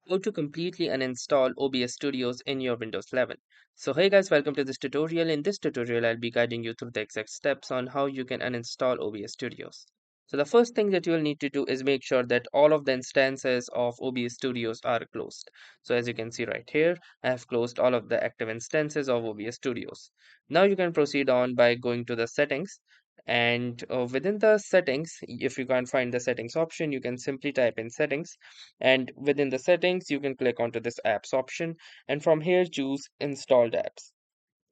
How to completely uninstall OBS Studios in your Windows 11. So hey guys, welcome to this tutorial. In this tutorial, I'll be guiding you through the exact steps on how you can uninstall OBS Studios. So the first thing that you will need to do is make sure that all of the instances of OBS Studios are closed. So as you can see right here, I have closed all of the active instances of OBS Studios. Now you can proceed on by going to the settings, and within the settings, if you can't find the settings option, you can simply type in settings, and within the settings you can click onto this apps option, and from here choose installed apps.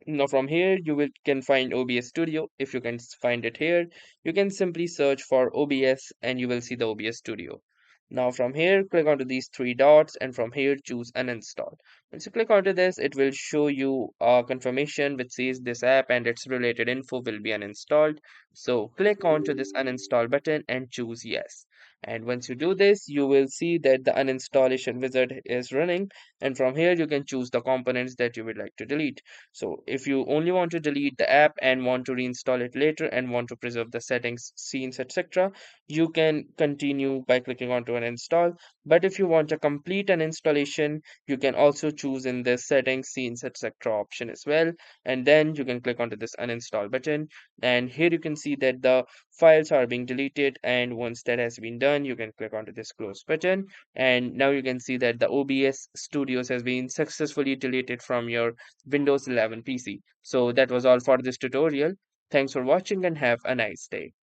Now from here you will can find OBS Studio. If you can find it here, you can simply search for OBS and you will see the OBS Studio. Now from here click onto these three dots, and from here choose uninstall. Once you click onto this, it will show you a confirmation which says this app and its related info will be uninstalled. So click onto this uninstall button and choose yes. And once you do this, you will see that the uninstallation wizard is running, and from here you can choose the components that you would like to delete. So if you only want to delete the app and want to reinstall it later and want to preserve the settings, scenes, etc., you can continue by clicking onto uninstall. But if you want a complete uninstallation, you can also choose in this settings, scenes, etc. option as well. And then you can click onto this uninstall button. And here you can see that the files are being deleted. And once that has been done, you can click onto this close button. And now you can see that the OBS Studios has been successfully deleted from your Windows 11 PC. So that was all for this tutorial. Thanks for watching and have a nice day.